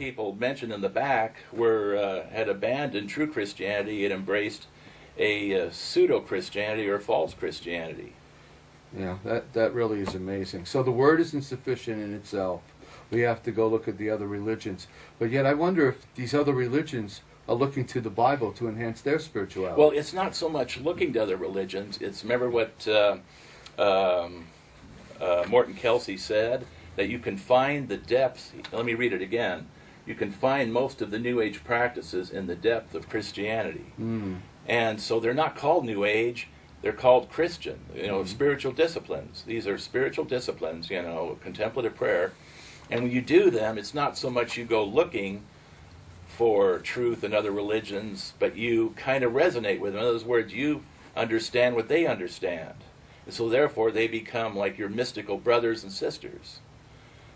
people mentioned in the back had abandoned true Christianity and embraced a pseudo-Christianity or false Christianity. Yeah, that really is amazing. So the Word isn't sufficient in itself. We have to go look at the other religions. But yet I wonder if these other religions are looking to the Bible to enhance their spirituality. Well, it's not so much looking to other religions. It's, remember what Morton Kelsey said, that you can find the depth. Let me read it again. You can find most of the New Age practices in the depth of Christianity. And so they're not called New Age. They're called Christian, spiritual disciplines. These are spiritual disciplines, contemplative prayer. And when you do them, it's not so much you go looking for truth in other religions, but you kind of resonate with them. In other words, you understand what they understand. And so therefore they become like your mystical brothers and sisters.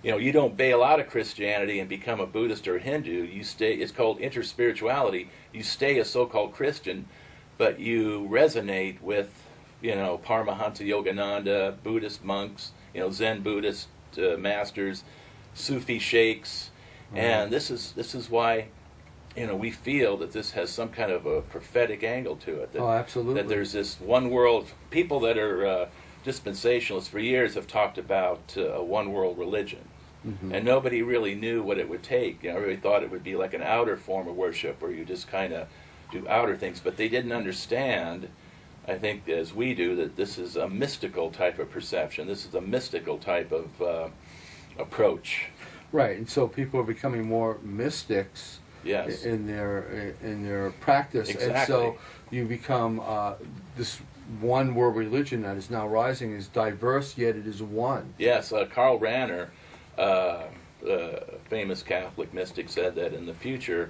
You don't bail out of Christianity and become a Buddhist or a Hindu. You stay. It's called interspirituality. You stay a so-called Christian, but you resonate with, Paramahansa Yogananda, Buddhist monks, Zen Buddhist masters, Sufi sheikhs, and this is why, we feel that this has some kind of a prophetic angle to it. That, absolutely. That there's this one world. People that are dispensationalists for years have talked about a one world religion. And nobody really knew what it would take. Everybody thought it would be like an outer form of worship where you just kind of do outer things, but they didn't understand, I think, as we do, that this is a mystical type of perception. This is a mystical type of approach. Right, and so people are becoming more mystics. Yes. In their practice. Exactly. And so you become this one world religion that is now rising is diverse, yet it is one. Yes, Karl Rahner, the famous Catholic mystic, said that in the future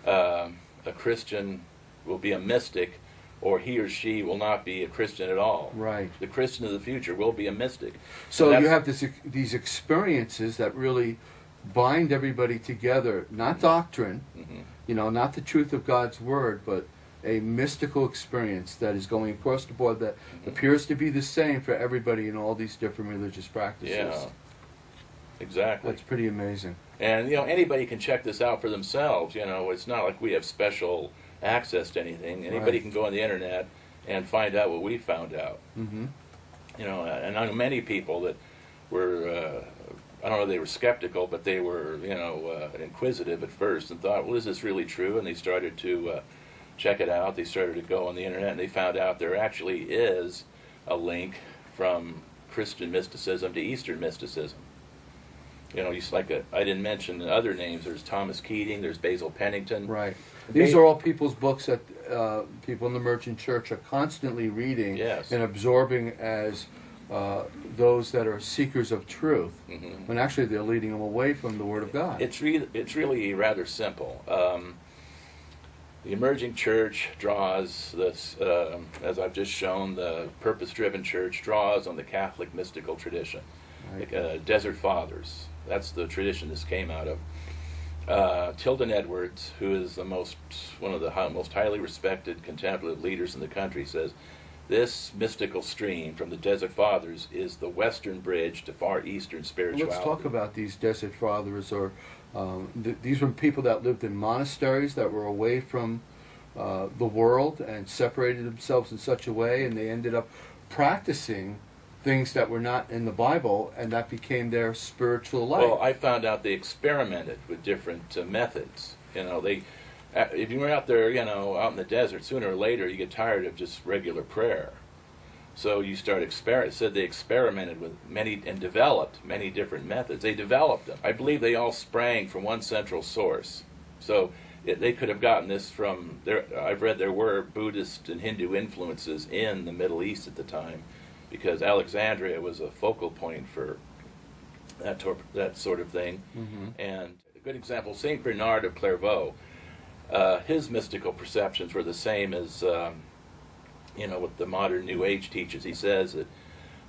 a Christian will be a mystic, or he or she will not be a Christian at all. Right. The Christian of the future will be a mystic. So you have these experiences that really bind everybody together, not doctrine, not the truth of God's Word, but a mystical experience that is going across the board that appears to be the same for everybody in all these different religious practices. Yeah, exactly. That's pretty amazing. And, anybody can check this out for themselves. It's not like we have special access to anything. Anybody can go on the internet and find out what we found out. And I know many people that were... I don't know if they were skeptical, but they were, inquisitive at first and thought, well, is this really true? And they started to check it out. They started to go on the internet, and they found out there actually is a link from Christian mysticism to Eastern mysticism. Just like I didn't mention other names. There's Thomas Keating, there's Basil Pennington. Right. These are all people's books that people in the Emerging Church are constantly reading and absorbing as those that are seekers of truth, when actually they're leading them away from the Word of God. It's really rather simple. The Emerging Church draws this, as I've just shown, the purpose-driven church draws on the Catholic mystical tradition. Right. Desert Fathers, that's the tradition this came out of. Tilden Edwards, who is one of the most highly respected contemplative leaders in the country, says, this mystical stream from the Desert Fathers is the western bridge to Far Eastern spirituality. Let's talk about these Desert Fathers. These were people that lived in monasteries that were away from the world and separated themselves in such a way, and they ended up practicing things that were not in the Bible, and that became their spiritual life. Well, I found out they experimented with different methods. If you were out there, out in the desert, sooner or later you get tired of just regular prayer. So you start said they experimented with many and developed many different methods. They developed them. I believe they all sprang from one central source. So they could have gotten this from I've read there were Buddhist and Hindu influences in the Middle East at the time, because Alexandria was a focal point for that sort of thing. And a good example, Saint Bernard of Clairvaux. His mystical perceptions were the same as, what the modern New Age teaches. He says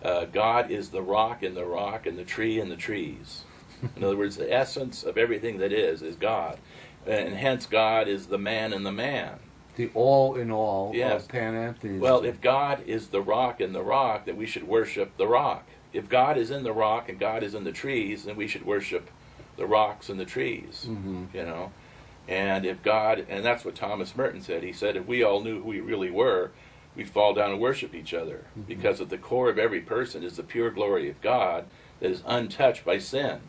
that God is the rock in the rock and the tree in the trees. In other words, the essence of everything that is God. And hence God is the man in the man. The all in all of panentheism. Well, if God is the rock in the rock, then we should worship the rock. If God is in the rock and God is in the trees, then we should worship the rocks and the trees, you know. And if God, and that's what Thomas Merton said, he said, if we all knew who we really were, we'd fall down and worship each other, because at the core of every person is the pure glory of God that is untouched by sin.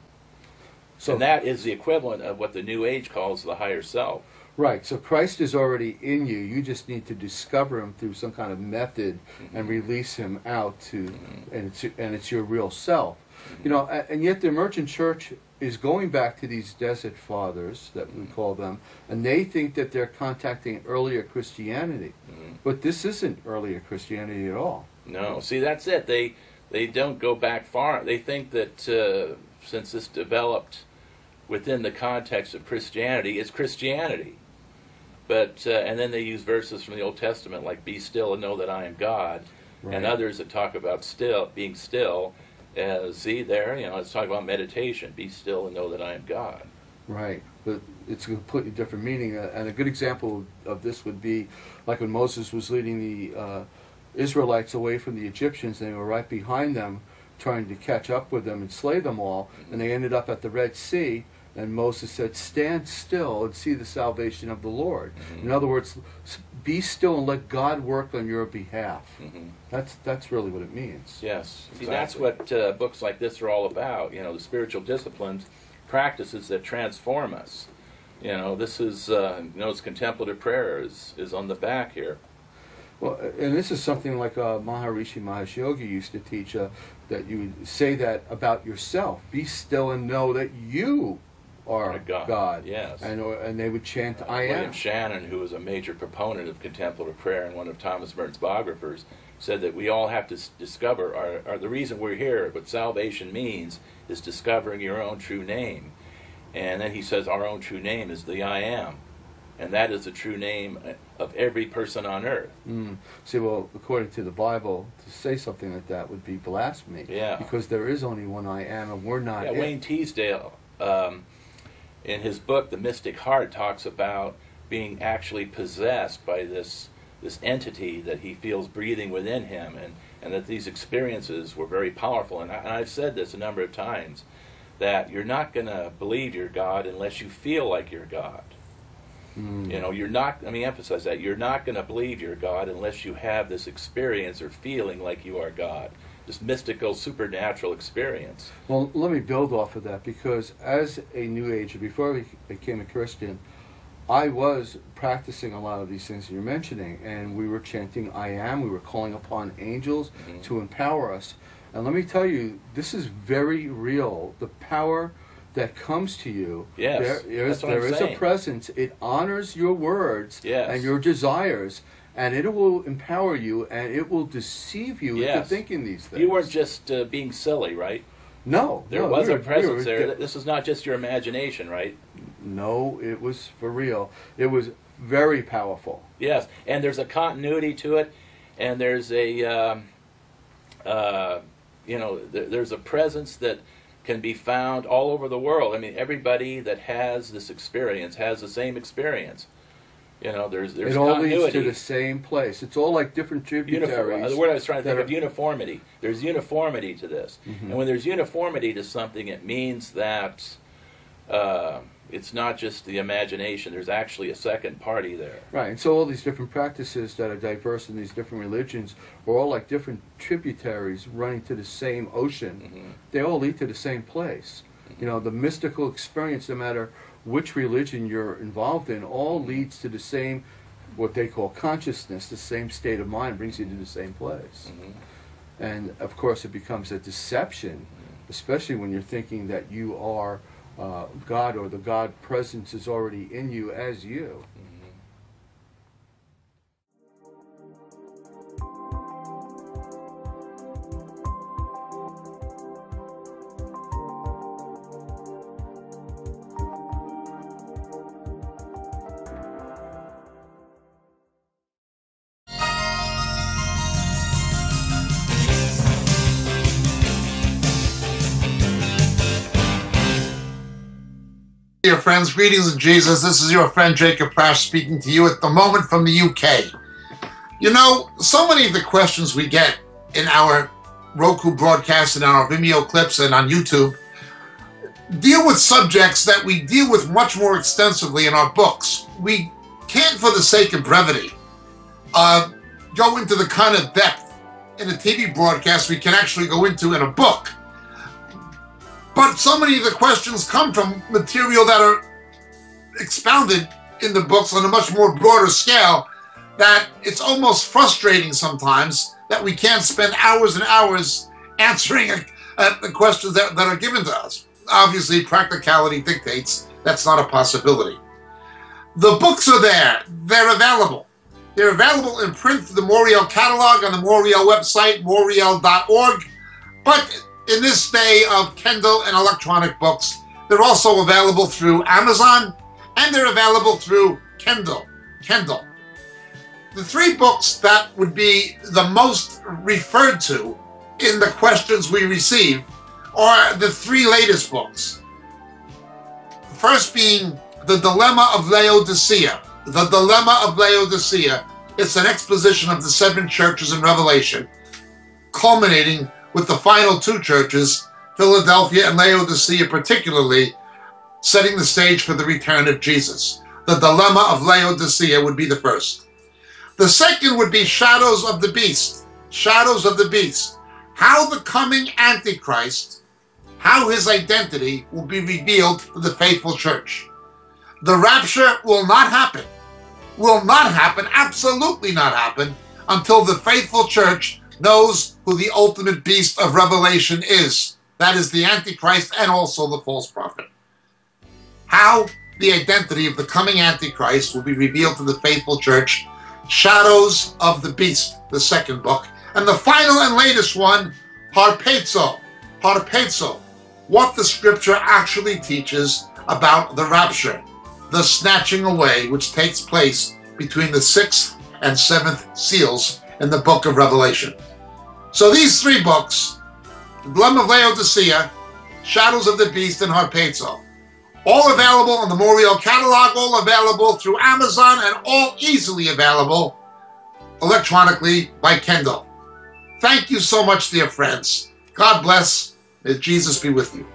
So, and that is the equivalent of what the New Age calls the higher self. Right, so Christ is already in you. You just need to discover him through some kind of method and release him out to, and it's your real self. You know, and yet the emergent church is going back to these desert fathers, that we call them, and they think that they're contacting earlier Christianity. But this isn't earlier Christianity at all. No, see, that's it. They don't go back far. They think that since this developed within the context of Christianity, it's Christianity. But and then they use verses from the Old Testament like "Be still and know that I am God," and others that talk about being still. See there, you know, it's talking about meditation. Be still and know that I am God. Right, but it's a completely different meaning. And a good example of this would be like when Moses was leading the Israelites away from the Egyptians. They were right behind them, trying to catch up with them and slay them all, and they ended up at the Red Sea. And Moses said, "Stand still and see the salvation of the Lord." In other words, be still and let God work on your behalf. That's really what it means. Yes. See, that's what books like this are all about. You know, the spiritual disciplines, practices that transform us. You know, this is, it's contemplative prayer is on the back here. Well, and this is something like Maharishi Mahesh Yogi used to teach, that you would say that about yourself. Be still and know that you are God. Yes. And they would chant, I am. William Shannon, who was a major proponent of contemplative prayer and one of Thomas Merton's biographers, said that we all have to discover, or the reason we're here, what salvation means, is discovering your own true name. And then he says our own true name is the I am. And that is the true name of every person on earth. See, well, according to the Bible, to say something like that would be blasphemy. Yeah. Because there is only one I am, and we're not it. Wayne Teasdale, in his book, The Mystic Heart, talks about being actually possessed by this entity that he feels breathing within him, and that these experiences were very powerful. And I've said this a number of times, that you're not going to believe you're God unless you feel like you're God. You know, you're not, let me emphasize that, you're not going to believe you're God unless you have this experience or feeling like you are God. This mystical, supernatural experience. Well, let me build off of that, because as a New Ager, before I became a Christian, I was practicing a lot of these things that you're mentioning, and we were chanting I am, we were calling upon angels to empower us. And let me tell you, this is very real. The power that comes to you, yes, there is a presence. It honors your words and your desires, and it will empower you, and it will deceive you into thinking these things. You weren't just being silly, right? No. There was a presence there. This is not just your imagination, right? No, it was for real. It was very powerful. Yes, and there's a continuity to it, and there's a, there's a presence that can be found all over the world. I mean, everybody that has this experience has the same experience. You know, there's it all leads to the same place. It's all like different tributaries. The word I was trying to think of, uniformity. There's uniformity to this. And when there's uniformity to something, it means that it's not just the imagination. There's actually a second party there. Right, and so all these different practices that are diverse in these different religions are all like different tributaries running to the same ocean. They all lead to the same place. You know, the mystical experience, no matter which religion you're involved in, all leads to the same, what they call consciousness, the same state of mind brings you to the same place. And of course it becomes a deception, especially when you're thinking that you are God, or the God presence is already in you as you. Dear friends, greetings in Jesus. This is your friend Jacob Prash speaking to you at the moment from the UK. You know, so many of the questions we get in our Roku broadcast and our Vimeo clips and on YouTube deal with subjects that we deal with much more extensively in our books. We can't, for the sake of brevity, go into the kind of depth in a TV broadcast we can actually go into in a book. But so many of the questions come from material that are expounded in the books on a much more broader scale that it's almost frustrating sometimes that we can't spend hours and hours answering the questions that are given to us. Obviously, practicality dictates that's not a possibility. The books are there. They're available. They're available in print through the Moriel catalog on the Moriel website, moriel.org. But in this day of Kindle and electronic books, they're also available through Amazon, and they're available through Kindle. The three books that would be the most referred to in the questions we receive are the three latest books. The first being The Dilemma of Laodicea. The Dilemma of Laodicea. It's an exposition of the seven churches in Revelation, culminating with the final two churches, Philadelphia and Laodicea particularly, setting the stage for the return of Jesus. The Dilemma of Laodicea would be the first. The second would be Shadows of the Beast. Shadows of the Beast. How the coming Antichrist, how his identity will be revealed to the faithful church. The rapture will not happen. Will not happen, absolutely not happen, until the faithful church knows who the ultimate beast of Revelation is. That is the Antichrist and also the false prophet. How the identity of the coming Antichrist will be revealed to the faithful church. Shadows of the Beast, the second book. And the final and latest one, Harpazo. Harpazo. What the scripture actually teaches about the rapture, the snatching away which takes place between the 6th and 7th seals in the book of Revelation. So these three books, The Dilemma of Laodicea, Shadows of the Beast, and Harpazo, all available on the Moriel catalog, all available through Amazon, and all easily available electronically by Kindle. Thank you so much, dear friends. God bless. May Jesus be with you.